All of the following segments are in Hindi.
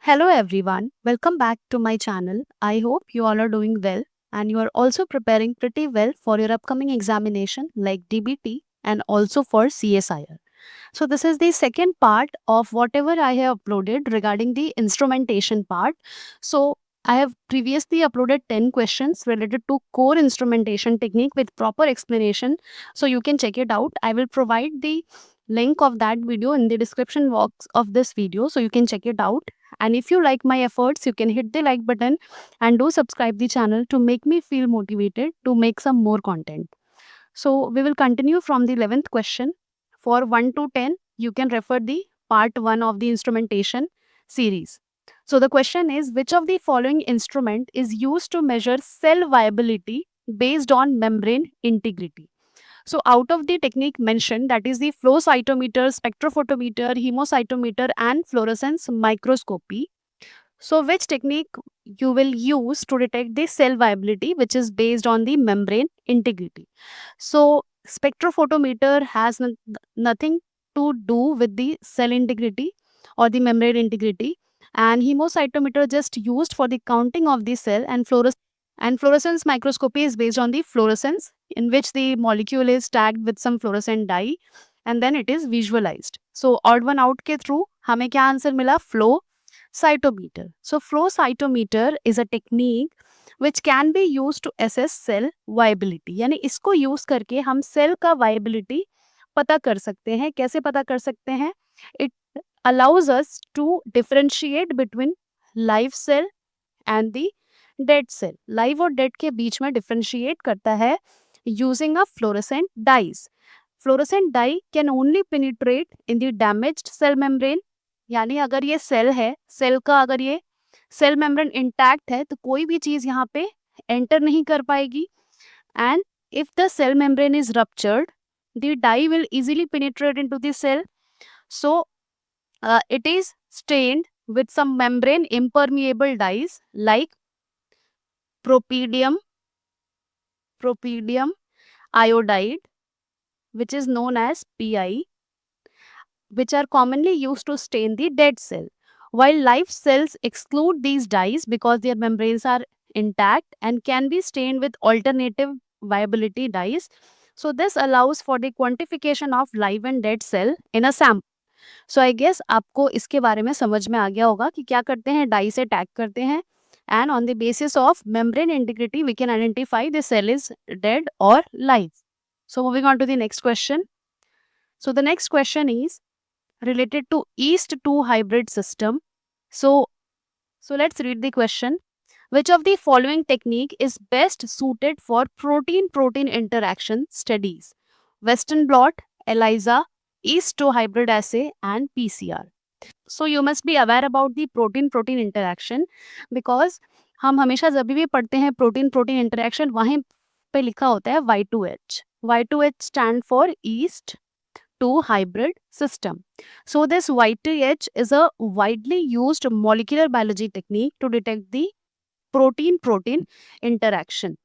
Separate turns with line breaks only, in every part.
Hello everyone, welcome back to my channel. I hope you all are doing well and you are also preparing pretty well for your upcoming examination like DBT and also for CSIR. So this is the second part of whatever I have uploaded regarding the instrumentation part. So I have previously uploaded 10 questions related to core instrumentation technique with proper explanation. So you can check it out. I will provide the link of that video in the description box of this video so you can check it out. And if you like my efforts, you can hit the like button and do subscribe the channel to make me feel motivated to make some more content. So we will continue from the 11th question. For 1 to 10, you can refer the part 1 of the instrumentation series. So the question is, which of the following instrument is used to measure cell viability based on membrane integrity? So out of the technique mentioned, that is the flow cytometer, spectrophotometer, hemocytometer and fluorescence microscopy. So which technique you will use to detect the cell viability which is based on the membrane integrity? So spectrophotometer has nothing to do with the cell integrity or the membrane integrity, and hemocytometer just used for the counting of the cell, and fluorescence microscopy is based on the fluorescence in which the molecule is tagged with some fluorescent dye and then it is visualized. So odd one out के through हमें क्या आंसर मिला? Flow cytometer. So flow cytometer is a technique which can be used to assess cell viability. यानी इसको यूज करके हम सेल का viability पता कर सकते हैं. कैसे पता कर सकते हैं? It allows us to differentiate between live cell and the dead cell. Live और dead के बीच में differentiate करता है using a fluorescent dyes. Fluorescent dye can only penetrate in the damaged cell membrane. यानी अगर ये सेल है, सेल का अगर ये सेल मेम्ब्रेन इंटैक्ट है तो कोई भी चीज यहाँ पे एंटर नहीं कर पाएगी. And if the cell membrane is ruptured, the dye will easily penetrate into the cell. So it is stained with some membrane impermeable dyes like propydium iodide, which is known as PI, which are commonly used to stain the dead cell. While live cells exclude these dyes because their membranes are intact and can be stained with alternative viability dyes. So this allows for the quantification of live and dead cell in a sample. So I guess आपको इसके बारे में समझ में आ गया होगा कि क्या करते हैं, डाई से टैग करते हैं and on the basis of membrane integrity we can identify the cell is dead or live. So moving on to the next question. So the next question is related to yeast 2 hybrid system. So let's read the question. Which of the following technique is best suited for protein-protein interaction studies? Western blot, ELISA, yeast 2 hybrid assay and PCR. So you must be aware about the protein-protein interaction because हम हमेशा जब भी पढ़ते हैं protein-protein interaction वहीं पे लिखा होता है Y2H. Y2H stand for yeast 2 hybrid system. So this Y2H is a widely used molecular biology technique to detect the protein-protein interaction.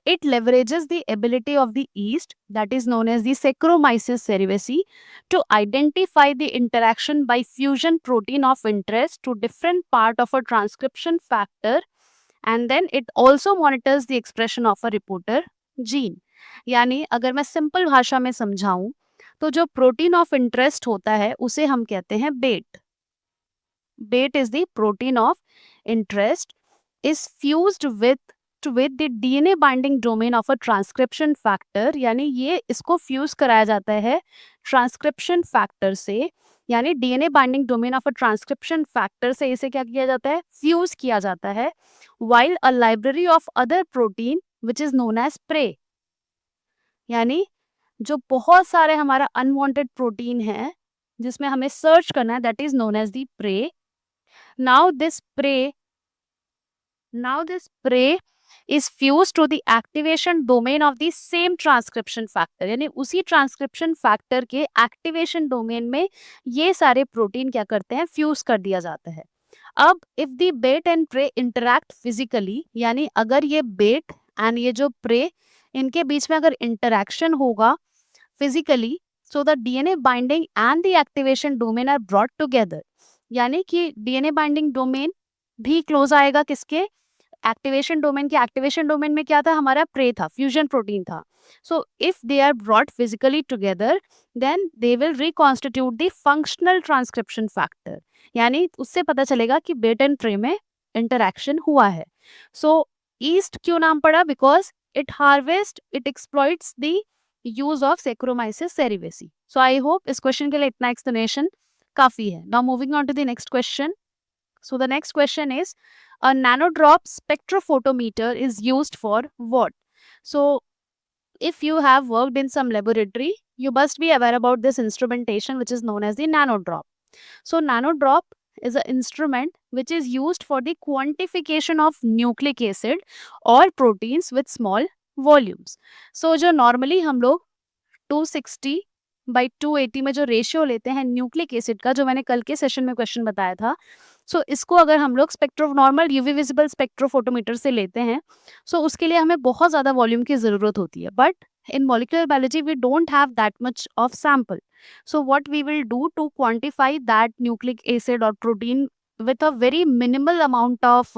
It leverages the ability of the yeast, that is known as the Saccharomyces cerevisiae, to identify the interaction by fusion protein of interest to different part of a transcription factor, and then it also monitors the expression of a reporter gene. यानी अगर मैं सिंपल भाषा में समझाऊं तो जो प्रोटीन ऑफ इंटरेस्ट होता है उसे हम कहते हैं bait. Bait is the protein of interest is fused with the DNA binding domain of a transcription factor. यानी ये इसको फ्यूज कराया जाता है ट्रांसक्रिप्शन फैक्टर से, यानी DNA binding domain of a transcription factor से इसे क्या किया जाता है, फ्यूज किया जाता है. while a library of other protein which is known as prey, यानी जो बहुत सारे हमारा अनवांटेड प्रोटीन है जिसमें हमें सर्च करना है, that is known as the prey. Now this prey is fused to the activation domain of the same transcription factor. यानी उसी ट्रांसक्रिप्शन फैक्टर के एक्टिवेशन डोमेन में ये सारे प्रोटीन क्या करते हैं, फ्यूज कर दिया जाता है. अब if the bait and prey interact physically, यानी अगर ये बेट एंड ये जो प्रे इनके बीच में अगर इंटरैक्शन होगा physically, so the DNA binding and the activation domain are brought together. यानी कि डीएनए बाइंडिंग डोमेन भी क्लोज आएगा किसके, एक्टिवेशन डोमेन के। एक्टिवेशन डोमेन में क्या था, हमारा प्रे था, फ्यूजन प्रोटीन था। So if they are brought physically together then they will reconstitute the functional transcription factor, यानी उससे पता चलेगा कि बेट एंड प्रे में इंटरैक्शन हुआ है। सो ईस्ट क्यों नाम पड़ा, because it harvest, it exploits the use of Saccharomyces cerevisiae. So I hope इस क्वेश्चन के लिए इतना एक्सप्लेनेशन काफी है। Now moving on to the next question. So the next question is, a nanodrop spectrophotometer is used for what? So if you have worked in some laboratory, you must be aware about this instrumentation which is known as the nanodrop. So nanodrop is an instrument which is used for the quantification of nucleic acid or proteins with small volumes. So जो normally हम लोग 260/280 में जो रेशियो लेते हैं न्यूक्लिक एसिड का, जो मैंने कल के सेशन में क्वेश्चन बताया था, सो इसको अगर हम लोग spectro normal UV visible spectrophotometer से लेते हैं, सो उसके लिए हमें बहुत ज़्यादा वॉल्यूम की ज़रूरत होती है। But in molecular biology we don't have that much of sample. So what we will do to quantify that nucleic acid or protein with a very minimal amount of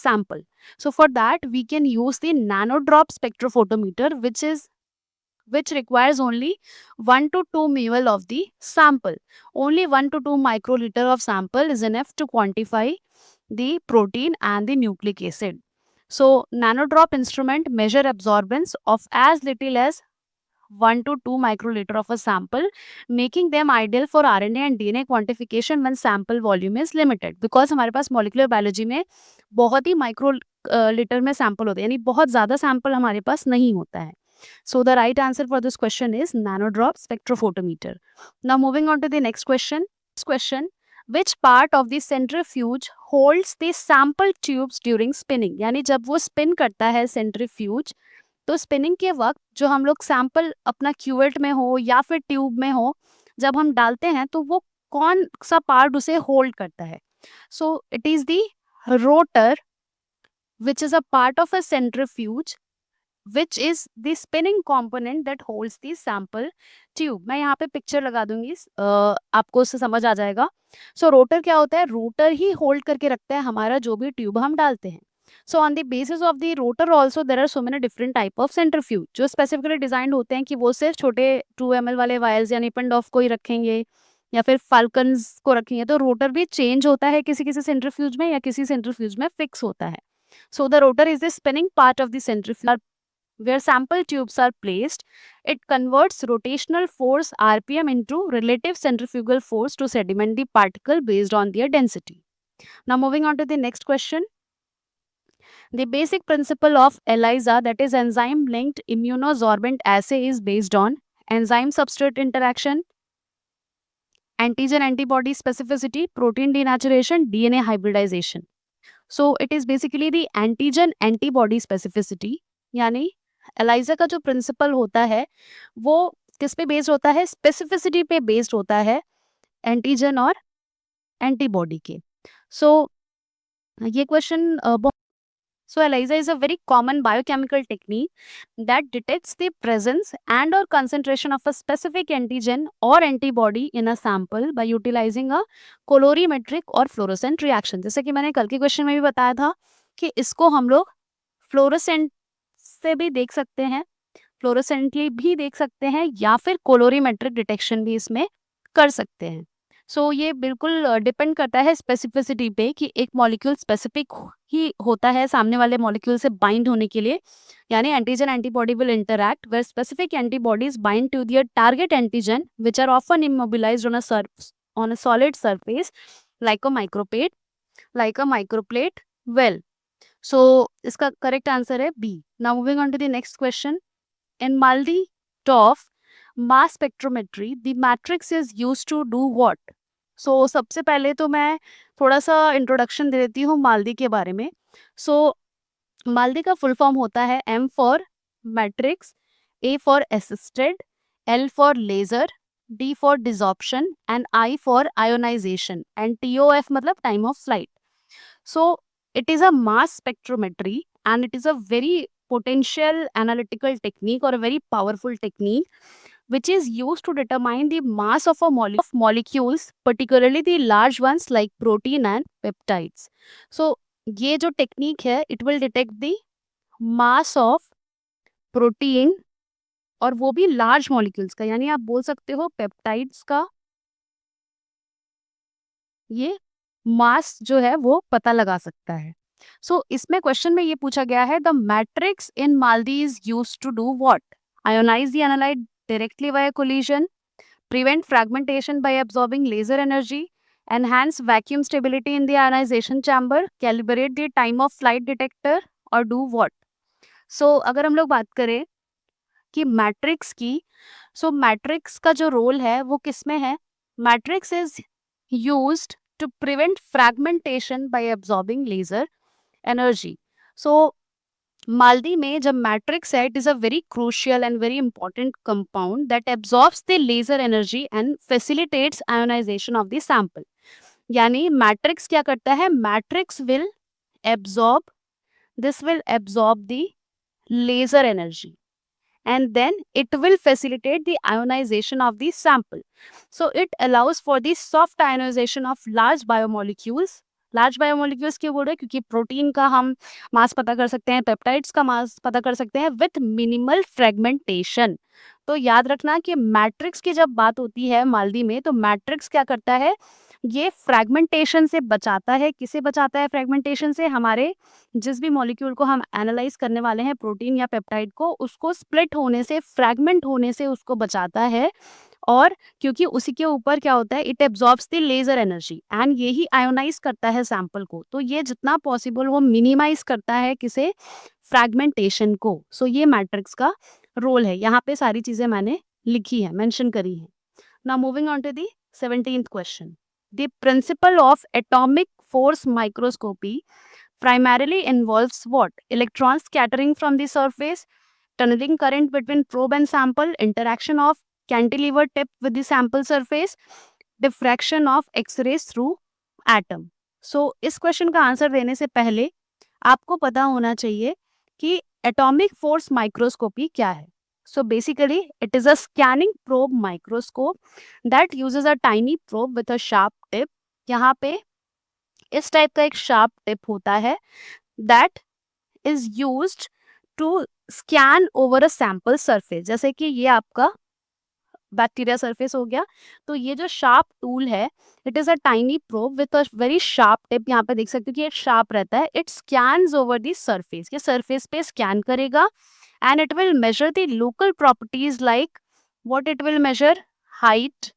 sample. So for that we can use the nanodrop spectrophotometer, which requires only 1 to 2 ml of the sample. Only 1 to 2 microliter of sample is enough to quantify the protein and the nucleic acid. So nanodrop instrument measure absorbance of as little as 1 to 2 microliter of a sample, making them ideal for RNA and DNA quantification when sample volume is limited. Because हमारे पास molecular biology में बहुत ही माइक्रो लीटर में सैंपल होते हैं, यानी बहुत ज़्यादा सैंपल हमारे पास नहीं होता है. So the right answer for this question is nanodrop spectrophotometer. Now moving on to the next question. Which part of the centrifuge holds the sample tubes during spinning? यानी जब वो spin करता है centrifuge, तो स्पिनिंग के वक्त जो हम लोग सैंपल अपना क्यूवेट में हो या फिर ट्यूब में हो, जब हम डालते हैं तो वो कौन सा पार्ट उसे होल्ड करता है? So it is the rotor which is a part of a centrifuge which is the spinning component that holds the sample tube. मैं यहाँ पे पिक्चर लगा दूंगी, आपको उससे समझ आ जाएगा. सो रोटर क्या होता है? रोटर ही होल्ड करके रखता है हमारा जो भी ट्यूब हम डालते हैं. So on the basis of the rotor also there are so many different type of centrifuge जो specifically designed होते हैं कि वो सिर्फ छोटे 2 ml वाले वायर्स या निपन डॉफ को ही रखेंगे या फिर फाल्कन्स को रखेंगे. तो रोटर भी चेंज होता है किसी किसी सेंट्रीफ्यूज में या किसी सेंट्रीफ्यूज में फिक्स होता है. So the rotor is the spinning part of the centrifuge where sample tubes are placed. It converts rotational force RPM into relative centrifugal force to sediment the particle based on their density. Now moving on to the next question. The basic principle of ELISA, that is enzyme linked immunosorbent assay, is based on enzyme substrate interaction, antigen antibody specificity, protein denaturation, DNA hybridization. So it is basically the antigen antibody specificity. यानी ELISA का जो प्रिंसिपल होता है वो किस पे बेस्ड होता है? स्पेसिफिसिटी पे बेस्ड होता है, एंटीजन और एंटीबॉडी के. सो ये question So ELISA is a very common biochemical technique that detects the presence and or concentration of a specific antigen or antibody in a sample by utilizing a colorimetric or fluorescent reaction. जैसे कि मैंने कल के क्वेश्चन में भी बताया था कि इसको हम लोग फ्लोरोसेंट से भी देख सकते हैं, फ्लोरोसेंटली भी देख सकते हैं या फिर कोलोरीमेट्रिक डिटेक्शन भी इसमें कर सकते हैं. सो ये बिल्कुल डिपेंड करता है स्पेसिफिसिटी पे कि एक मॉलिक्यूल स्पेसिफिक ही होता है सामने वाले मॉलिक्यूल से बाइंड होने के लिए. यानी antigen antibody will interact where specific antibodies bind to their target antigen which are often immobilized on a solid surface like a microplate well. So इसका करेक्ट आंसर है B. Now moving on to the next question. In MALDI-TOF mass spectrometry the matrix is used to do what? So सबसे पहले तो मैं थोड़ा सा इंट्रोडक्शन दे देती हूँ माल्दी के बारे में. सो माल्दी का फुल फॉर्म होता है M for matrix, A for assisted, L for laser, D for desorption and I for ionization and TOF मतलब time of flight. So it is a mass spectrometry and it is a very potential analytical technique or a very powerful technique which is used to determine the mass of a molecules, particularly the large ones like protein and peptides. So ये जो टेक्निक है, it will detect the mass of protein और वो भी लार्ज मॉलिक्यूल्स का, यानी आप बोल सकते हो पेप्टाइड्स का ये मास जो है वो पता लगा सकता है. सो इसमें क्वेश्चन में ये पूछा गया है, the matrix in MALDI is use to do what? Ionize the analyte directly by collision, prevent fragmentation by absorbing laser energy, enhance vacuum stability in the ionization chamber, calibrate the time of flight detector, or do what? So अगर हम लोग बात करें कि मैट्रिक्स की, सो मैट्रिक्स का जो रोल है वो किस में है? Matrix is used to prevent fragmentation by absorbing laser energy. So MALDI में जब मैट्रिक्स है, it is a very crucial and very important compound that absorbs the laser energy and facilitates ionization of the sample. यानी मैट्रिक्स क्या करता है? Matrix will absorb, this will absorb the laser energy and then it will facilitate the ionization of the sample. So it allows for the soft ionization of large biomolecules. Large biomolecules क्यों बोल रहे हैं? क्योंकि प्रोटीन का हम मास पता कर सकते हैं, पेप्टाइड्स का मास पता कर सकते हैं विथ मिनिमल फ्रेगमेंटेशन. तो याद रखना कि मैट्रिक्स की जब बात होती है माल्दी में, तो मैट्रिक्स क्या करता है? ये फ्रैगमेंटेशन से बचाता है. किसे बचाता है फ्रैगमेंटेशन से? हमारे जिस भी मॉलिक्यूल को हम एनालाइज करने वाले हैं, प्रोटीन या पेप्टाइड को, उसको स्प्लिट होने से, फ्रैगमेंट होने से उसको बचाता है. और क्योंकि उसी के ऊपर क्या होता है, it absorbs the laser energy and यही आयोनाइज करता है सैंपल को. तो ये जितना पॉसिबल वो मिनिमाइज करता है किसे? फ्रैगमेंटेशन को. सो ये मैट्रिक्स का रोल है. यहाँ पे सारी चीजें मैंने लिखी है, मेंशन करी है. Now moving on to the 17th question. The principle of atomic force microscopy primarily involves what? Electron scattering from the surface, tunneling current between probe and sample, interaction of cantilever tip with the sample surface, diffraction of X-rays through atom. So इस क्वेश्चन का आंसर देने से पहले आपको पता होना चाहिए कि एटॉमिक फोर्स माइक्रोस्कोपी क्या है. So basically it is a scanning probe microscope that uses a tiny probe with a sharp tip. यहाँ पे इस टाइप का एक शार्प टिप होता है that is used to scan over a sample surface. जैसे कि ये आपका बैक्टीरिया सरफेस हो गया, तो ये जो शार्प टूल है, it is a tiny probe with a very sharp tip. यहाँ पे देख सकते हो कि ये शार्प रहता है. It scans over the surface, ये सरफेस पे स्कैन करेगा and it will measure the local properties like what it will measure? Height,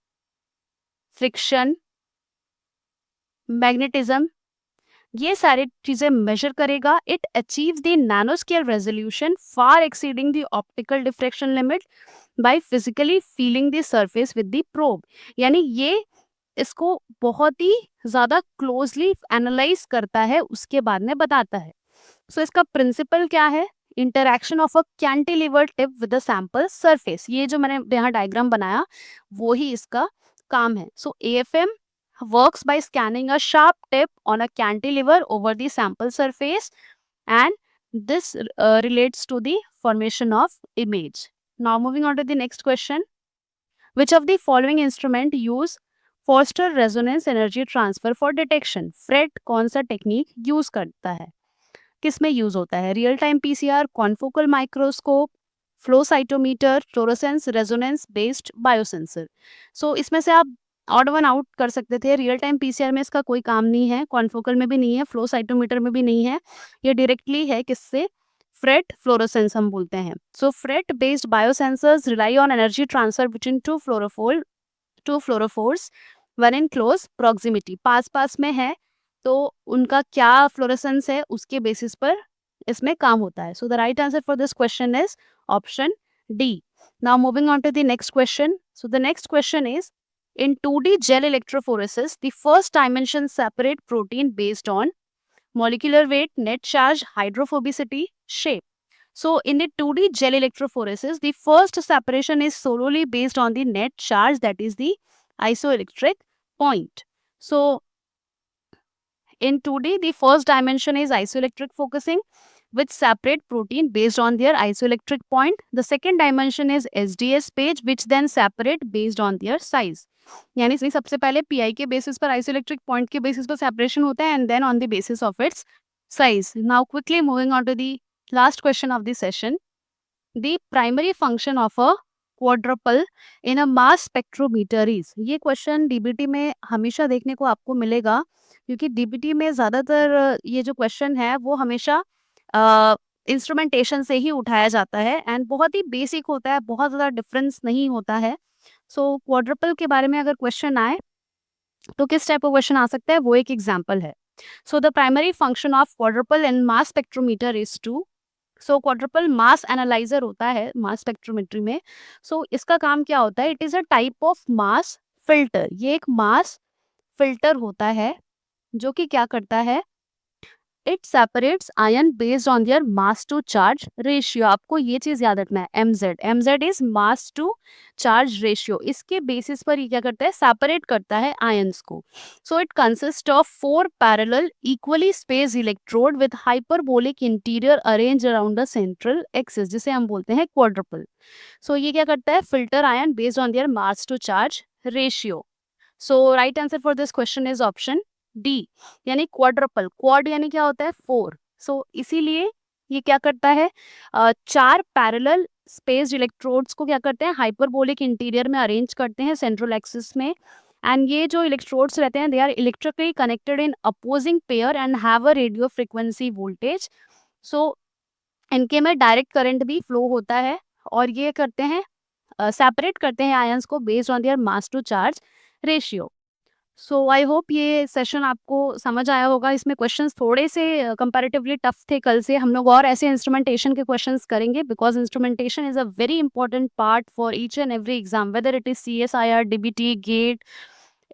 friction, magnetism, ये सारी चीजें मेजर करेगा. It achieve the nanoscale resolution far exceeding the optical diffraction limit by physically feeling the surface with the probe. यानी ये इसको बहुत ही ज्यादा क्लोजली एनालाइज करता है, उसके बाद में बताता है. सो इसका प्रिंसिपल क्या है? Interaction of a cantilever tip with the sample surface. ये जो मैंने यहाँ डायग्राम बनाया वो ही इसका काम है. सो AFM works by scanning a sharp tip on a cantilever over the sample surface, and this relates to the formation of image. Now moving on to the next question. Which of the following instrument use Foster resonance energy transfer for detection? Freight कौन सा टेक्निक यूज करता है, किस में यूज होता है? Real time PCR, confocal microscope, flow cytometer, fluorescence resonance based biosensor. So इसमें से आप ऑड वन आउट कर सकते थे. रियल टाइम PCR में इसका कोई काम नहीं है, कॉन्फोकल में भी नहीं है, फ्लो साइटोमीटर में भी नहीं है. ये डायरेक्टली है किससे? फ्रेट फ्लोरोसेंस हम बोलते हैं. So FRET based biosensors rely on energy transfer between two fluorophores one in close proximity. पास पास में है तो उनका क्या फ्लोरेसेंस है उसके बेसिस पर इसमें काम होता है. So the right answer for this question is option D. Now moving on to the next question. So the next question is, in 2D gel electrophoresis, the first dimension separate protein based on molecular weight, net charge, hydrophobicity, shape. So in the 2D gel electrophoresis, the first separation is solely based on the net charge, that is the isoelectric point. So in 2D, the first dimension is isoelectric focusing. which separate protein based on their isoelectric point. The second dimension is SDS page, which then separate based on their size. यानी सबसे पहले पीआई के बेसिस पर आइसोइलेक्ट्रिक पॉइंट के बेसिस पर सेपरेशन होता है and then on the basis of its size. Now quickly moving on to the last question of the session. The primary function of a quadruple in a mass spectrometer is. ये क्वेश्चन डीबीटी में हमेशा देखने को आपको मिलेगा, क्योंकि डीबीटी में ज़्यादातर ये जो क्वेश्चन है वो हमेशा इंस्ट्रूमेंटेशन से ही उठाया जाता है एंड बहुत ही बेसिक होता है, बहुत ज़्यादा डिफरेंस नहीं होता है. सो क्वाड्रपल के बारे में अगर क्वेश्चन आए तो किस टाइप का क्वेश्चन आ सकता है, वो एक एग्जाम्पल है. So the primary function of quadrupole in mass spectrometer is to. So quadrupole mass analyzer होता है मास स्पेक्ट्रोमेट्री में. सो इसका काम क्या होता है, it is a type of mass filter. ये एक मास फिल्टर होता है जो कि क्या करता है, it separates ion based on their mass to charge ratio. आपको ये चीज याद रखना है, MZ is mass to charge ratio. इसके बेसिस पर ये क्या करता है, सेपरेट करता है आयंस को. So it consist of 4 parallel equally space electrode with hyperbolic interior arrange around the central axis, जिसे हम बोलते हैं क्वाड्रुपल. सो ये क्या करता है, filter ion based on their mass to charge ratio. So right answer for this question is option D, यानी क्वाड्रपल. क्वाड यानी क्या होता है, 4. सो इसीलिए ये क्या करता है, 4 पैरेलल स्पेस्ड इलेक्ट्रोड्स को क्या करते हैं, हाइपरबोलिक इंटीरियर में अरेंज करते हैं सेंट्रल एक्सिस में. एंड ये जो इलेक्ट्रोड्स रहते हैं, they are electrically connected in opposing pair and have a radio frequency voltage. So इनके में डायरेक्ट करंट भी फ्लो होता है और ये करते हैं, सेपरेट करते हैं आयंस को based on their mass to charge ratio. So I hope ये सेशन आपको समझ आया होगा. इसमें क्वेश्चंस थोड़े से कंपैरेटिवली टफ थे. कल से हम लोग और ऐसे इंस्ट्रूमेंटेशन के क्वेश्चंस करेंगे, because instrumentation is a very important part for each and every exam, whether it is CSIR, DBT, GATE.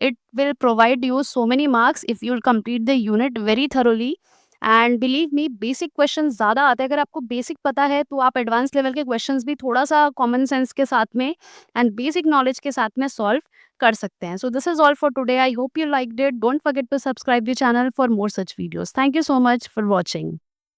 It will provide you so many marks if you complete the unit very thoroughly. And believe me, basic question ज़्यादा आते हैं. अगर आपको बेसिक पता है तो आप एडवांस लेवल के क्वेश्चंस भी थोड़ा सा कॉमन सेंस के साथ में एंड बेसिक नॉलेज के साथ में सॉल्व कर सकते हैं. So this is all for today. I hope you liked it. Don't forget to subscribe the channel for more such videos. Thank you so much for watching.